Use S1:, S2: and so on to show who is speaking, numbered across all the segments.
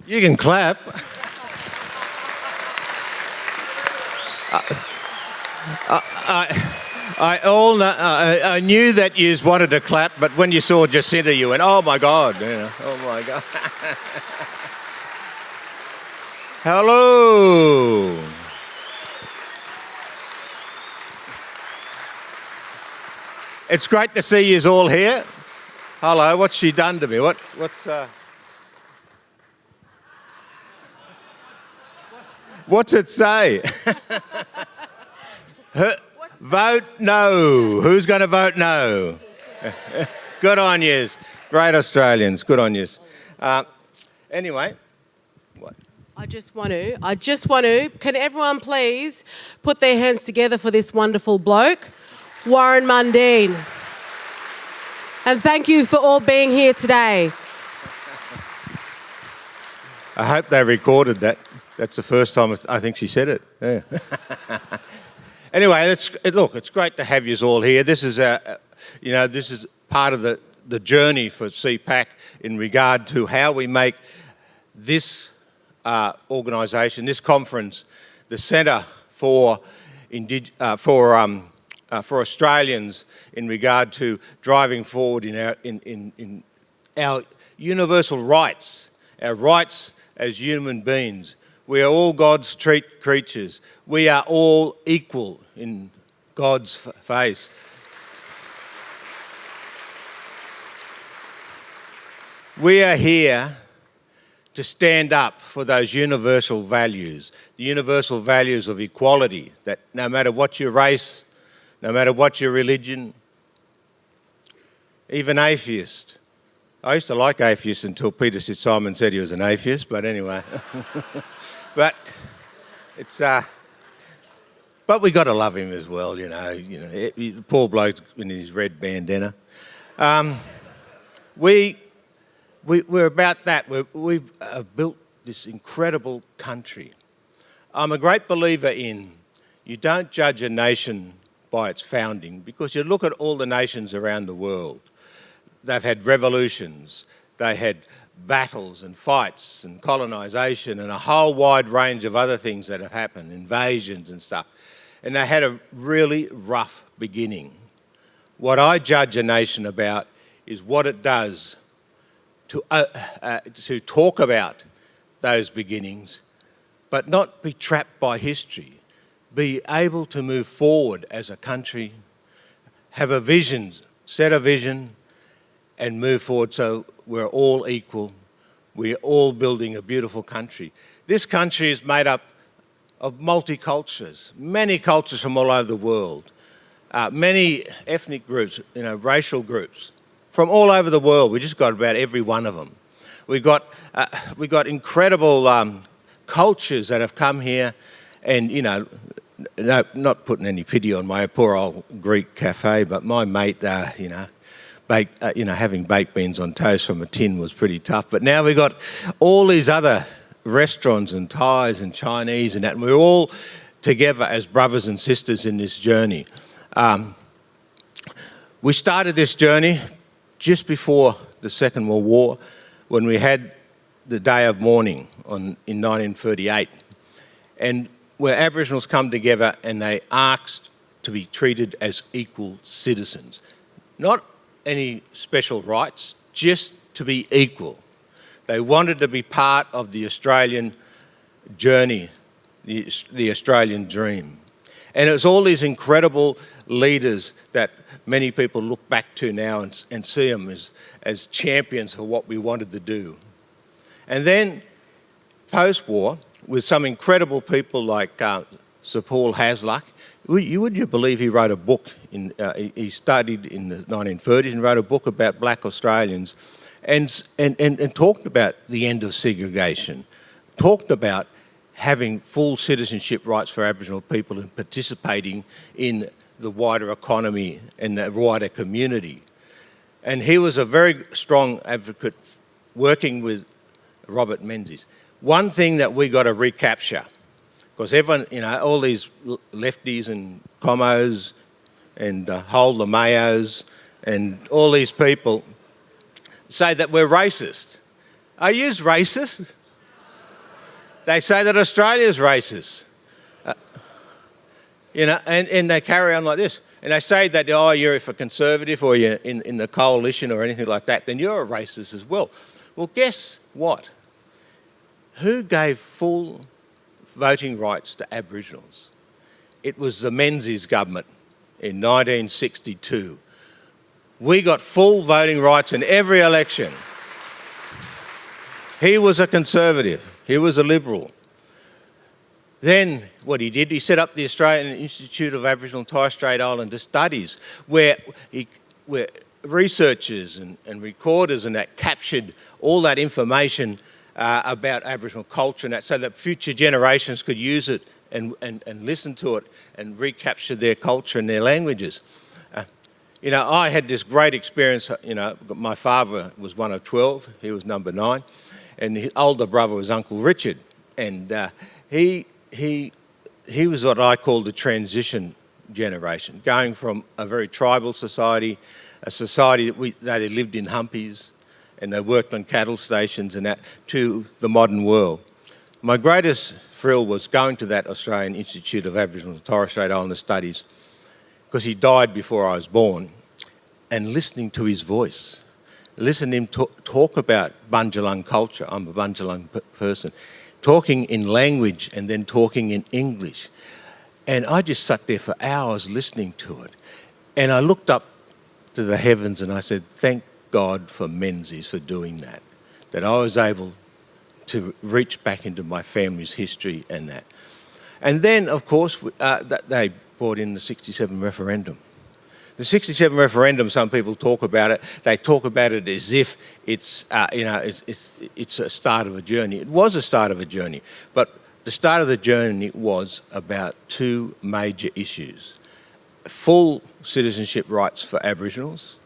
S1: You can clap. I knew that you wanted to clap, but when you saw Jacinta, you went, "Oh my God!" You know, oh my God. Hello. It's great to see you all here. Hello. What's she done to me? What's it say? Vote no. Who's going to vote no? Good on yous. Great Australians. Good on yous. Anyway. What?
S2: I just want to, can everyone please put their hands together for this wonderful bloke, Warren Mundine. And thank you for all being here today.
S1: I hope they recorded that. That's the first time I think she said it. Yeah. Anyway, it's great to have you all here. This is this is part of the journey for CPAC in regard to how we make this organisation, this conference, the centre for Australians in regard to driving forward in our universal rights, our rights as human beings. We are all God's creatures. We are all equal in God's face. We are here to stand up for those universal values, the universal values of equality, that no matter what your race, no matter what your religion, even atheist. I used to like atheists until Peter Simon said he was an atheist, but anyway. But it's but we got to love him as well, you know. Poor bloke in his red bandana. We're about that. We've built this incredible country. I'm a great believer in you don't judge a nation by its founding, because you look at all the nations around the world. They've had revolutions, they had battles and fights and colonisation and a whole wide range of other things that have happened, invasions and stuff. And they had a really rough beginning. What I judge a nation about is what it does to talk about those beginnings, but not be trapped by history. Be able to move forward as a country, have a vision, set a vision, and move forward so we're all equal. We're all building a beautiful country. This country is made up of multicultures, many cultures from all over the world, many ethnic groups, racial groups from all over the world. We just got about every one of them. We got incredible cultures that have come here, and no, not putting any pity on my poor old Greek cafe, but my mate, having baked beans on toast from a tin was pretty tough. But now we've got all these other restaurants and Thais and Chinese and that, and we're all together as brothers and sisters in this journey. We started this journey just before the Second World War, when we had the Day of Mourning in 1938, and where Aboriginals come together and they asked to be treated as equal citizens. Not any special rights, just to be equal. They wanted to be part of the Australian journey, the Australian dream. And it was all these incredible leaders that many people look back to now and see them as champions for what we wanted to do. And then post-war, with some incredible people like Sir Paul Hasluck, would you believe he wrote a book, he studied in the 1930s and wrote a book about black Australians and talked about the end of segregation, talked about having full citizenship rights for Aboriginal people and participating in the wider economy and the wider community. And he was a very strong advocate working with Robert Menzies. One thing that we got to recapture, because everyone, all these lefties and commos and Holder Mayos and all these people say that we're racist. Are you racist? They say that Australia's racist. And they carry on like this. And they say that, oh, you're if a conservative or you're in the coalition or anything like that, then you're a racist as well. Well, guess what? Who gave full voting rights to Aboriginals? It was the Menzies government in 1962. We got full voting rights in every election. He was a conservative. He was a liberal. Then what he did, he set up the Australian Institute of Aboriginal and Torres Strait Islander Studies, where researchers and recorders and that captured all that information about Aboriginal culture and that, so that future generations could use it and listen to it and recapture their culture and their languages. I had this great experience. My father was one of 12. He was number 9. And his older brother was Uncle Richard. And he was what I call the transition generation, going from a very tribal society, a society that they lived in humpies and they worked on cattle stations and that, to the modern world. My greatest thrill was going to that Australian Institute of Aboriginal and Torres Strait Islander Studies, because he died before I was born, and listening to his voice, listening to him talk about Bundjalung culture. I'm a Bundjalung person. Talking in language and then talking in English. And I just sat there for hours listening to it. And I looked up to the heavens and I said, thank God for Menzies for doing that. That I was able to reach back into my family's history and that. And then, of course, they brought in the 67 referendum. The 67 referendum, some people talk about it. They talk about it as if it's a start of a journey. It was a start of a journey, but the start of the journey was about 2 major issues: full citizenship rights for Aboriginals,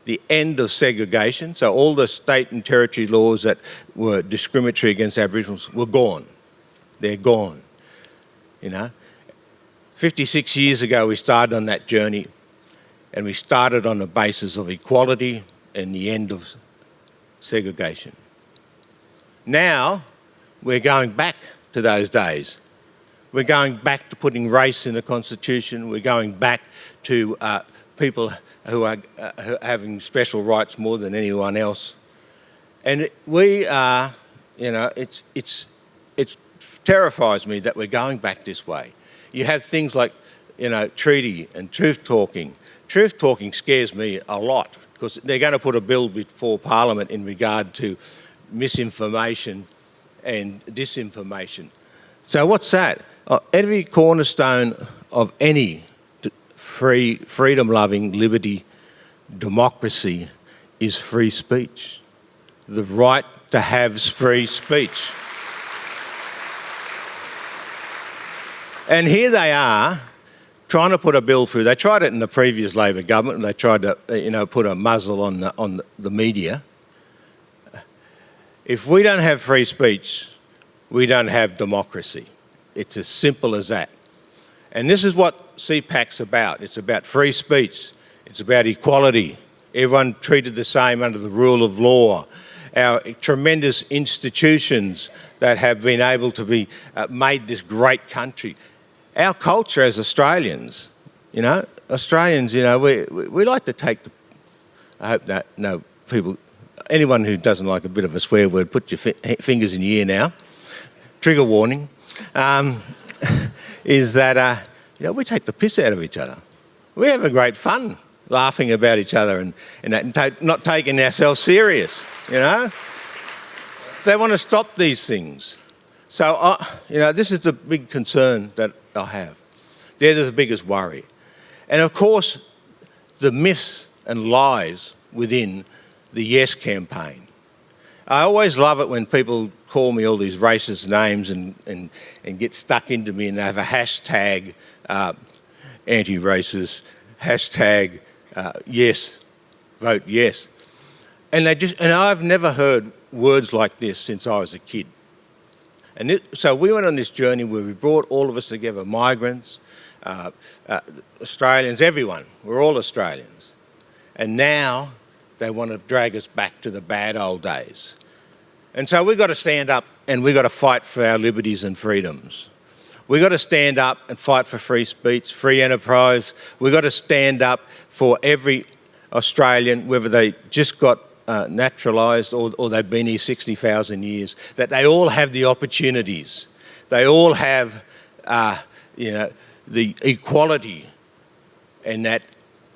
S1: the end of segregation. So all the state and territory laws that were discriminatory against Aboriginals were gone. They're gone. 56 years ago, we started on that journey. And we started on the basis of equality and the end of segregation. Now, we're going back to those days. We're going back to putting race in the Constitution. We're going back to people who are having special rights more than anyone else. And we are, it terrifies me that we're going back this way. You have things like, treaty and truth talking. Truth talking scares me a lot, because they're going to put a bill before Parliament in regard to misinformation and disinformation. So what's that? Every cornerstone of any freedom-loving, liberty, democracy is free speech. The right to have free speech. And here they are, trying to put a bill through. They tried it in the previous Labor government, and they tried to, put a muzzle on the media. If we don't have free speech, we don't have democracy. It's as simple as that. And this is what CPAC's about. It's about free speech. It's about equality. Everyone treated the same under the rule of law. Our tremendous institutions that have been able to be made this great country. Our culture as Australians, we like to take the... I hope that no people... Anyone who doesn't like a bit of a swear word, put your fingers in your ear now. Trigger warning. Is that, we take the piss out of each other. We have a great fun laughing about each other and not taking ourselves serious, They want to stop these things. So, this is the big concern that I have. They're the biggest worry. And of course, the myths and lies within the Yes campaign. I always love it when people call me all these racist names and get stuck into me, and they have a hashtag anti-racist, hashtag yes, vote yes. And I've never heard words like this since I was a kid. So we went on this journey where we brought all of us together, migrants, Australians, everyone. We're all Australians. And now they want to drag us back to the bad old days. And so we've got to stand up and we've got to fight for our liberties and freedoms. We've got to stand up and fight for free speech, free enterprise. We've got to stand up for every Australian, whether they just got naturalised or they've been here 60,000 years, that they all have the opportunities. They all have, the equality, and that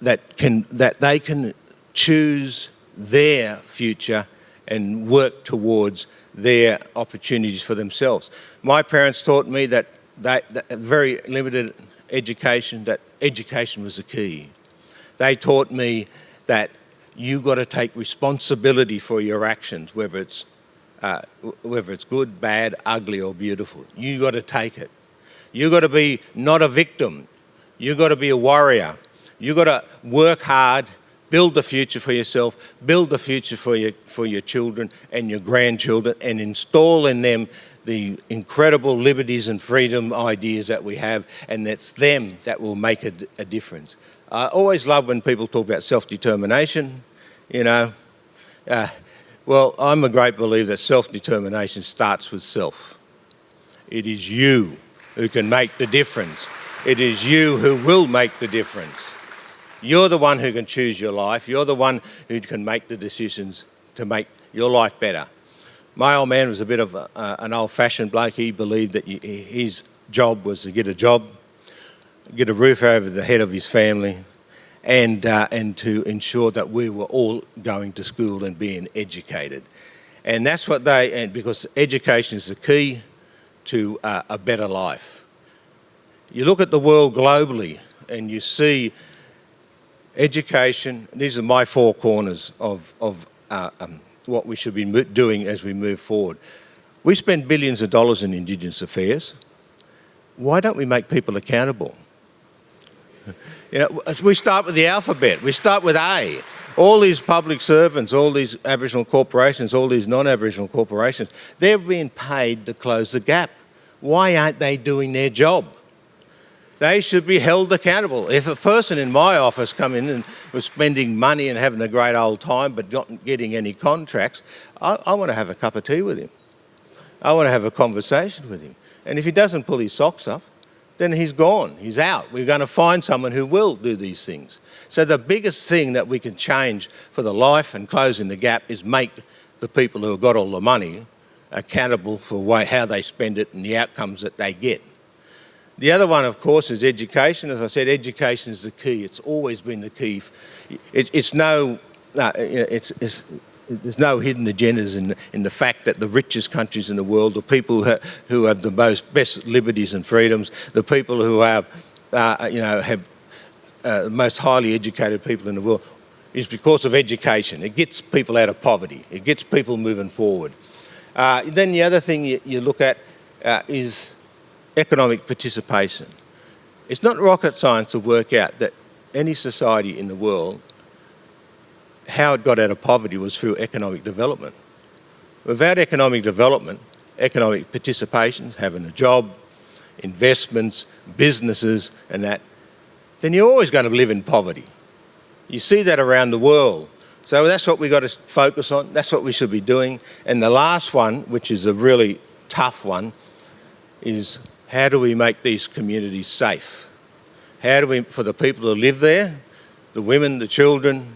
S1: they can choose their future and work towards their opportunities for themselves. My parents taught me that very limited education, that education was the key. They taught me that you got to take responsibility for your actions, whether it's good, bad, ugly or beautiful. You got to take it. You got to be not a victim. You got to be a warrior. You got to work hard, build the future for yourself, build the future for your children and your grandchildren, and install in them the incredible liberties and freedom ideas that we have, and it's them that will make a difference. I always love when people talk about self-determination, well, I'm a great believer that self-determination starts with self. It is you who can make the difference. It is you who will make the difference. You're the one who can choose your life. You're the one who can make the decisions to make your life better. My old man was a bit of an old-fashioned bloke. He believed that his job was to get a job, get a roof over the head of his family, and to ensure that we were all going to school and being educated. And that's what because education is the key to a better life. You look at the world globally and you see education. These are my four corners of what we should be doing as we move forward. We spend billions of dollars in Indigenous affairs. Why don't we make people accountable? We start with the alphabet. We start with A. All these public servants, all these Aboriginal corporations, all these non-Aboriginal corporations, they're being paid to close the gap. Why aren't they doing their job? They should be held accountable. If a person in my office come in and was spending money and having a great old time but not getting any contracts, I want to have a cup of tea with him. I want to have a conversation with him. And if he doesn't pull his socks up, then he's gone, he's out. We're going to find someone who will do these things. So the biggest thing that we can change for the life and closing the gap is make the people who have got all the money accountable for how they spend it and the outcomes that they get. The other one, of course, is education. As I said, education is the key. It's always been the key. There's no hidden agendas in the fact that the richest countries in the world, the people who have the best liberties and freedoms, the people who have the most highly educated people in the world, is because of education. It gets people out of poverty. It gets people moving forward. Then the other thing you look at is economic participation. It's not rocket science to work out that any society in the world, how it got out of poverty was through economic development. Without economic development, economic participation, having a job, investments, businesses and that, then you're always going to live in poverty. You see that around the world. So that's what we've got to focus on. That's what we should be doing. And the last one, which is a really tough one, is how do we make these communities safe? How do we, for the people who live there, the women, the children,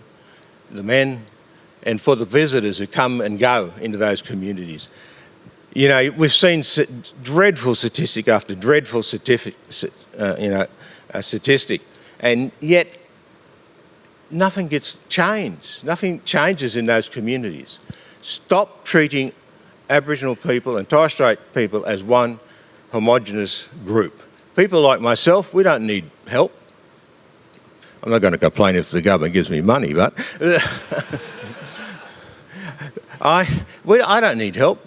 S1: the men, and for the visitors who come and go into those communities. We've seen dreadful statistic after dreadful statistic, and yet nothing gets changed. Nothing changes in those communities. Stop treating Aboriginal people and Torres Strait people as one homogenous group. People like myself, we don't need help. I'm not going to complain if the government gives me money, but I don't need help.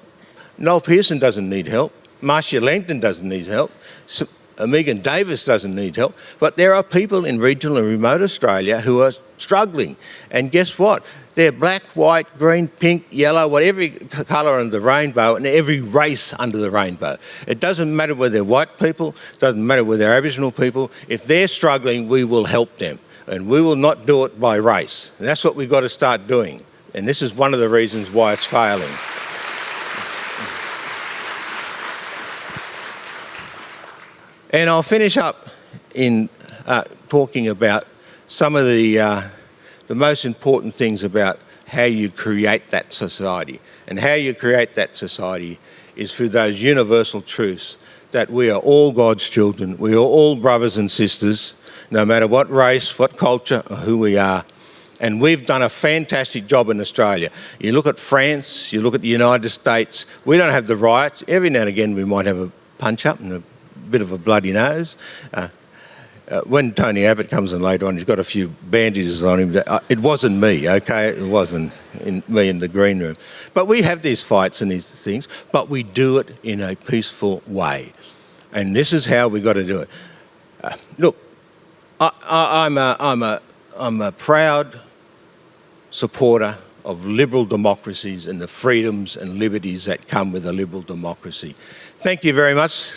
S1: Noel Pearson doesn't need help. Marcia Langton doesn't need help. Megan Davis doesn't need help. But there are people in regional and remote Australia who are struggling. And guess what? They're black, white, green, pink, yellow, every colour under the rainbow and every race under the rainbow. It doesn't matter whether they're white people, it doesn't matter whether they're Aboriginal people. If they're struggling, we will help them. And we will not do it by race. And that's what we've got to start doing. And this is one of the reasons why it's failing. And I'll finish up in talking about some of the most important things about how you create that society. And how you create that society is through those universal truths that we are all God's children, we are all brothers and sisters, no matter what race, what culture, or who we are. And we've done a fantastic job in Australia. You look at France, you look at the United States, we don't have the riots. Every now and again we might have a punch-up and a bit of a bloody nose. When Tony Abbott comes in later on, he's got a few bandages on him. It wasn't me, okay? It wasn't me in the green room. But we have these fights and these things, but we do it in a peaceful way. And this is how we got to do it. Look, I'm a proud supporter of liberal democracies and the freedoms and liberties that come with a liberal democracy. Thank you very much.